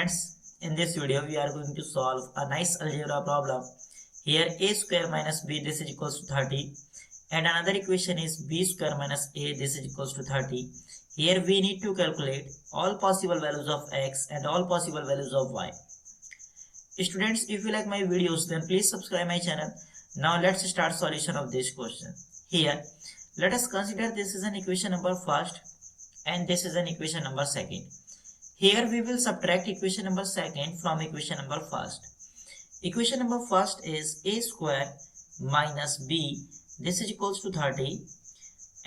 Friends, in this video we are going to solve a nice algebra problem. Here a square minus b this is equals to 30 and another equation is b square minus a this is equals to 30. Here we need to calculate all possible values of x and all possible values of y. Students, if you like my videos then please subscribe my channel. Now let's start solution of this question. Here let us consider this is an equation number first and this is an equation number second. Here we will subtract equation number second from equation number first. Equation number first is a square minus b this is equals to 30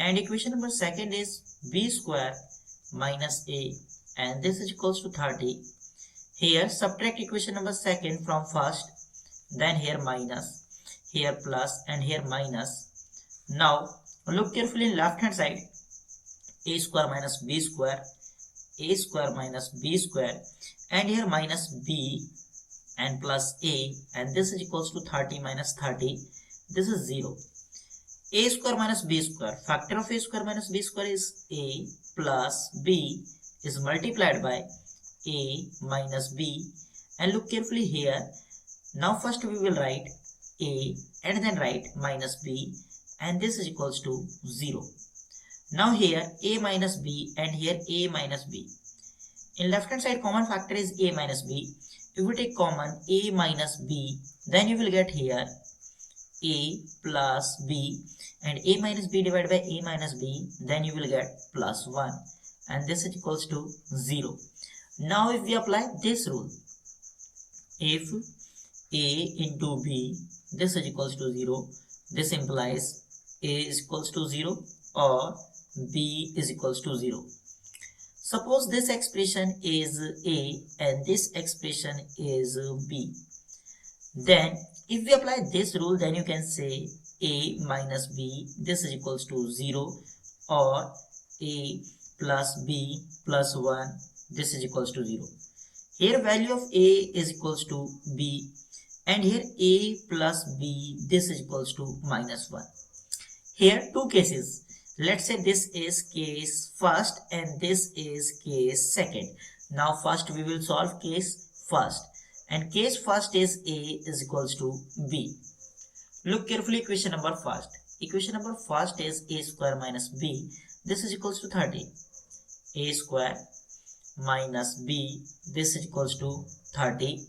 and equation number second is b square minus a and this is equals to 30. Here subtract equation number second from first, then here minus, here plus and here minus. Now look carefully in left hand side, a square minus b square, a square minus b square and here minus b and plus a and this is equals to 30 minus 30, this is 0. A square minus b square, factor of a square minus b square is a plus b is multiplied by a minus b and look carefully here. Now first we will write a and then write minus b and this is equals to 0. Now here a minus b and here a minus b. In left hand side common factor is a minus b. If we take common a minus b then you will get here a plus b and a minus b divided by a minus b then you will get plus 1 and this is equals to 0. Now if we apply this rule, if a into b this is equals to 0, this implies a is equals to 0 or b is equals to 0. Suppose this expression is a and this expression is b. Then if we apply this rule then you can say a minus b this is equals to 0 or a plus b plus 1 this is equals to 0. Here value of a is equals to b and here a plus b this is equals to minus 1. Here two cases. Let's say this is case first and this is case second. Now first we will solve case first and case first is a is equals to b. Look carefully equation number first. Equation number first is a square minus b this is equals to 30. A square minus b this is equals to 30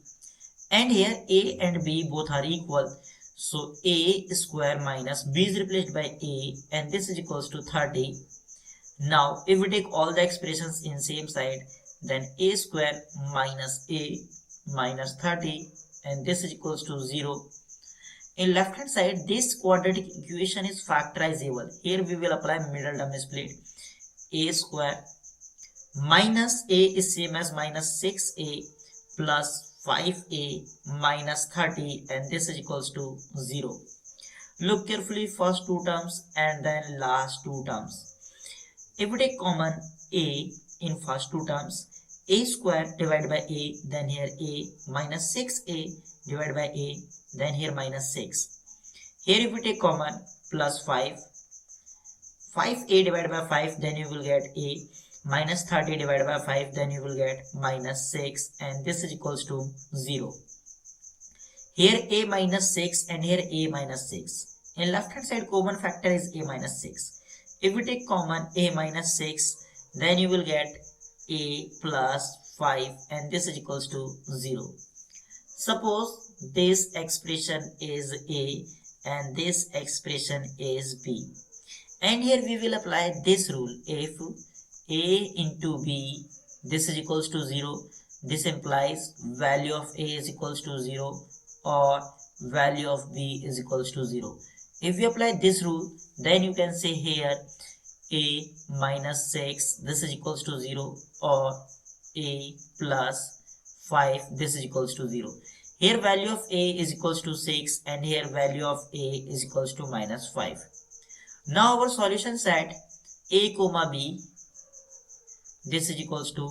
and here a and b both are equal, so a square minus b is replaced by a and this is equals to 30. Now if we take all the expressions in same side then a square minus a minus 30 and this is equals to 0. In left hand side this quadratic equation is factorizable. Here we will apply middle term split. A square minus a is same as minus 6a plus 5a minus 30 and this is equals to 0. Look carefully first two terms and then last two terms. If we take common a in first two terms, a square divided by a then here a minus 6a divided by a then here minus 6. Here if we take common plus 5, 5a divided by 5 then you will get a minus 30 divided by 5 then you will get minus 6 and this is equals to 0. Here a minus 6 and here a minus 6. In left hand side common factor is a minus 6. If we take common a minus 6 then you will get a plus 5 and this is equals to 0. Suppose this expression is a and this expression is b and here we will apply this rule. If a into b this is equals to 0, this implies value of a is equals to 0 or value of b is equals to 0. If we apply this rule then you can say here a minus 6 this is equals to 0 or a plus 5 this is equals to 0. Here value of a is equals to 6 and here value of a is equals to minus 5. Now our solution set a comma b this is equals to,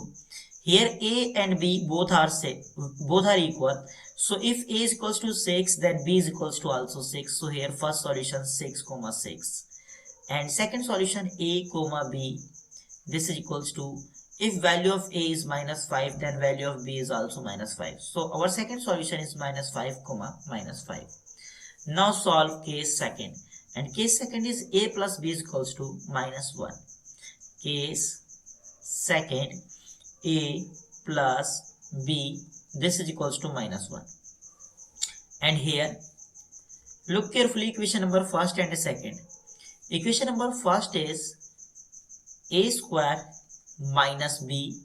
here a and b both are equal, so if a is equals to 6 then b is equals to also 6, so here first solution 6 comma 6 and second solution a comma b this is equals to If value of a is minus 5, then value of b is also minus 5. So our second solution is minus 5 comma minus 5. Now solve case second, and case second is a plus b is equals to minus 1. Case second, a plus b, this is equals to minus 1. And here look carefully, equation number first and second. Equation number first is a square minus b,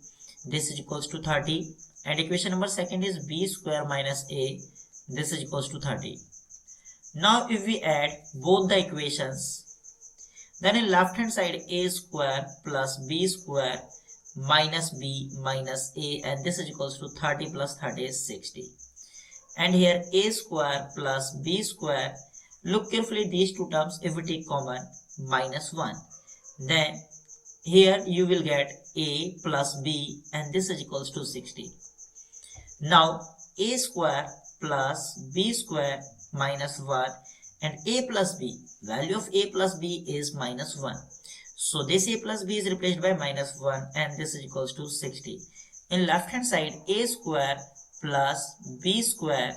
this is equals to 30, and equation number second is b square minus a, this is equals to 30. Now if we add both the equations, then in left hand side a square plus b square minus b minus a, and this is equals to 30 plus 30 is 60. And here a square plus b square, look carefully these two terms, if we take common, minus 1, then here you will get a plus b, and this is equals to 60. Now a square plus b square minus 1, and a plus b, value of a plus b is minus 1. So this a plus b is replaced by minus 1, and this is equals to 60. In left hand side, a square plus b square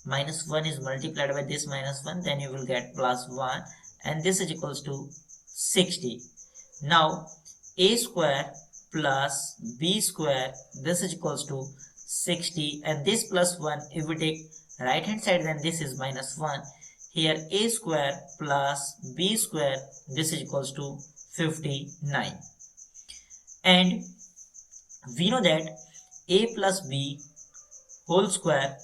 minus 1 is multiplied by this minus 1, then you will get plus 1, and this is equals to 60. Now a square plus b square, this is equals to 60, and this plus 1, if we take right hand side, then this is minus 1. Here a square plus b square, this is equals to 59. And we know that a plus b whole square,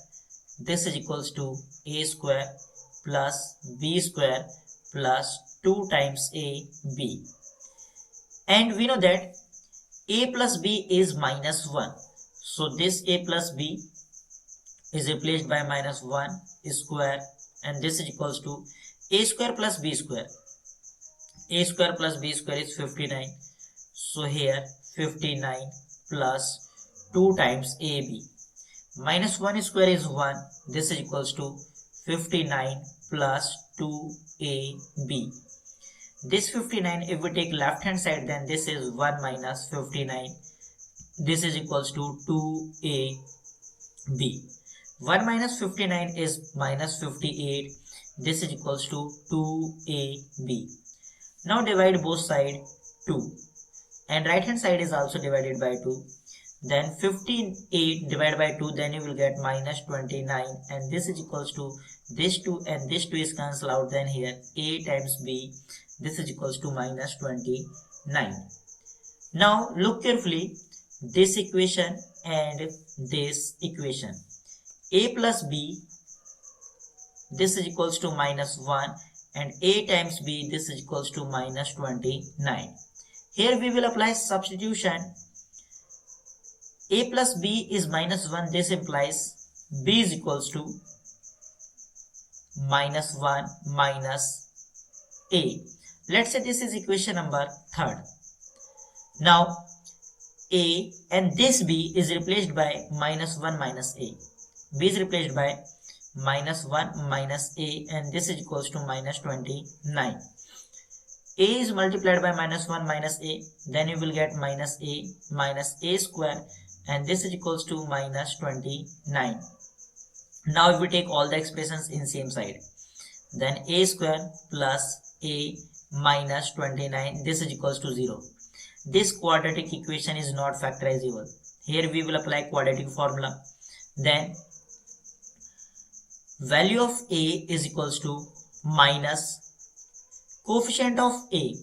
this is equals to a square plus b square plus 2 times a b. And we know that a plus b is minus 1. So this a plus b is replaced by minus 1 square, and this is equals to a square plus b square. A square plus b square is 59. So here 59 plus 2 times ab. Minus 1 square is 1. This is equals to 59 plus 2ab. This 59, if we take left hand side, then this is 1 minus 59. This is equals to 2ab. 1 minus 59 is minus 58. This is equals to 2ab. Now divide both sides 2. And right hand side is also divided by 2. Then 58 divided by 2, then you will get minus 29. And this is equals to this 2 and this 2 is cancelled out. Then here a times b, this is equals to minus 29. Now look carefully this equation and this equation. A plus b, this is equals to minus 1, and a times b, this is equals to minus 29. Here we will apply substitution. A plus b is minus 1, this implies b is equals to minus 1 minus a. Let's say this is equation number 3rd. Now a and this b is replaced by minus 1 minus a. B is replaced by minus 1 minus a, and this is equals to minus 29. A is multiplied by minus 1 minus a, then you will get minus a square, and this is equals to minus 29. Now if we take all the expressions in same side, then a square plus a minus 29, this is equals to 0. This quadratic equation is not factorizable. Here we will apply quadratic formula. Then value of a is equals to minus coefficient of a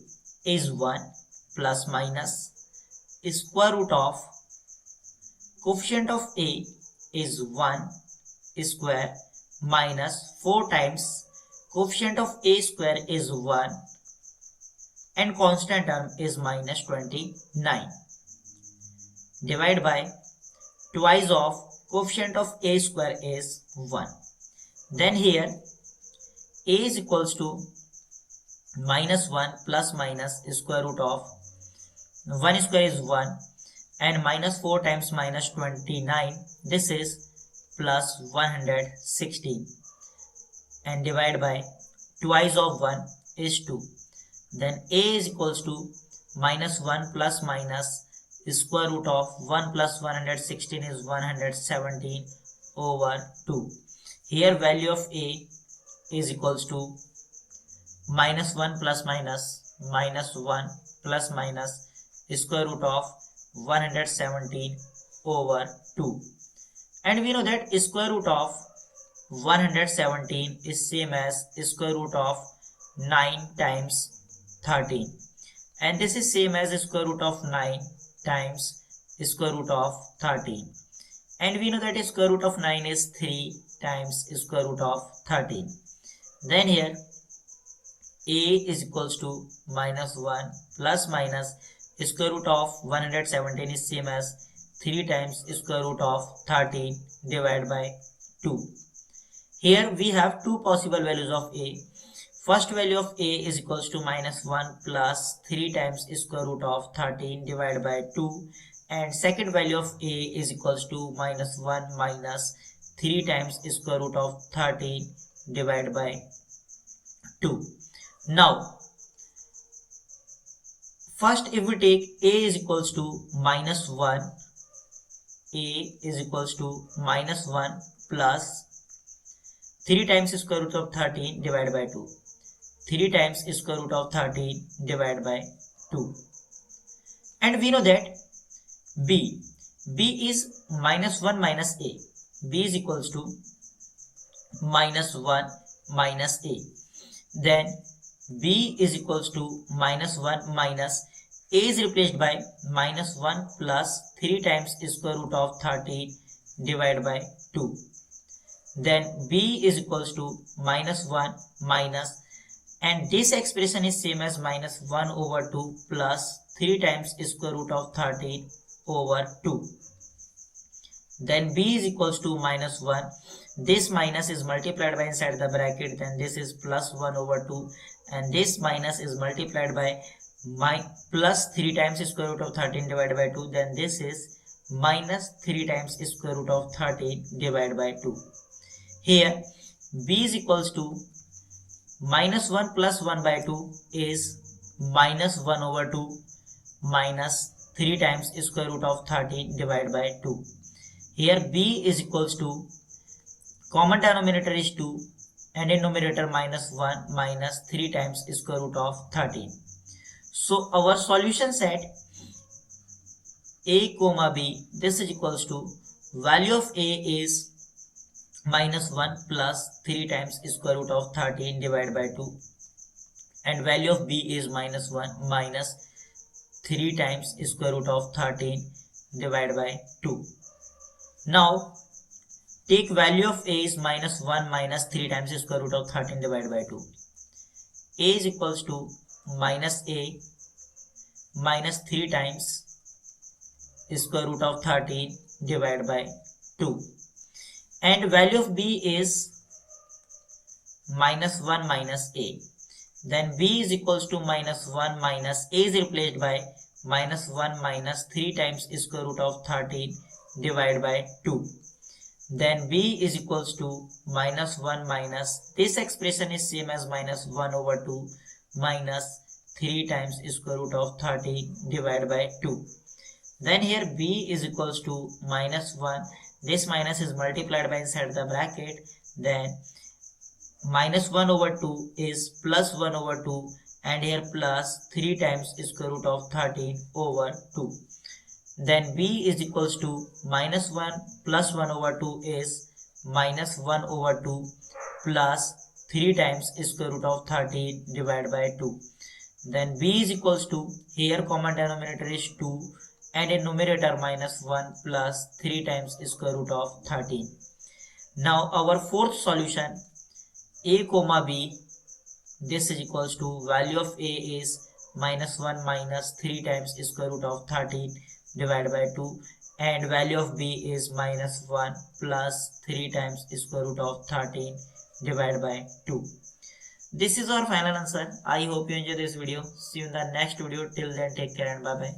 is 1 plus minus square root of coefficient of a is 1 square minus 4 times coefficient of a square is 1 and constant term is minus 29. Divide by twice of coefficient of a square is 1. Then here a is equals to minus 1 plus minus square root of 1 square is 1 and minus 4 times minus 29, this is plus 116, and divide by twice of 1 is 2. Then a is equals to minus 1 plus minus square root of 1 plus 116 is 117 over 2. Here value of a is equals to minus 1 plus minus 1 plus minus square root of 117 over 2. And we know that square root of 117 is same as square root of 9 times 13. And this is same as square root of 9 times square root of 13. And we know that square root of 9 is 3 times square root of 13. Then here a is equals to minus 1 plus minus square root of 117 is same as 3 times square root of 13 divided by 2. Here we have two possible values of a. First value of a is equals to minus 1 plus 3 times square root of 13 divided by 2. And second value of a is equals to minus 1 minus 3 times square root of 13 divided by 2. Now, first if we take a is equals to minus 1, a is equals to minus 1 plus 3 times square root of 13 divided by 2. 3 times square root of 13 divided by 2. And we know that b is minus 1 minus a. b is equals to minus 1 minus a. Then b is equals to minus 1 minus a is replaced by minus 1 plus 3 times square root of 13 divided by 2. Then b is equals to minus 1 minus, and this expression is same as minus 1 over 2 plus 3 times square root of 13 over 2. Then b is equals to minus 1. This minus is multiplied by inside the bracket, then this is plus 1 over 2, and this minus is multiplied by plus 3 times square root of 13 divided by 2, then this is minus 3 times square root of 13 divided by 2. Here b is equals to minus 1 plus 1 by 2 is minus 1 over 2 minus 3 times square root of 13 divided by 2. Here b is equals to, common denominator is 2 and in numerator minus 1 minus 3 times square root of 13. So our solution set a comma b, this is equals to value of a is minus 1 plus 3 times square root of 13 divided by 2, and value of b is minus 1 minus 3 times square root of 13 divided by 2. Now take value of a is minus 1 minus 3 times square root of 13 divided by 2. A is equals to minus a minus 3 times square root of 13 divided by 2. And value of b is minus 1 minus a. Then b is equals to minus 1 minus a is replaced by minus 1 minus 3 times square root of 13 divided by 2. Then b is equals to minus 1 minus, this expression is same as minus 1 over 2 minus 3 times square root of 13 divided by 2. Then here b is equals to minus 1, this minus is multiplied by inside the bracket, then minus 1 over 2 is plus 1 over 2, and here plus 3 times square root of 13 over 2. Then b is equals to minus 1 plus 1 over 2 is minus 1 over 2 plus 3 times square root of 13 divided by 2. Then b is equals to, here common denominator is 2 and in numerator minus 1 plus 3 times square root of 13. Now our fourth solution a comma b, this is equals to value of a is minus 1 minus 3 times square root of 13 divided by 2, and value of b is minus 1 plus 3 times square root of 13 divided by 2. This is our final answer. I hope you enjoy this video. See you in the next video. Till then, take care and bye bye.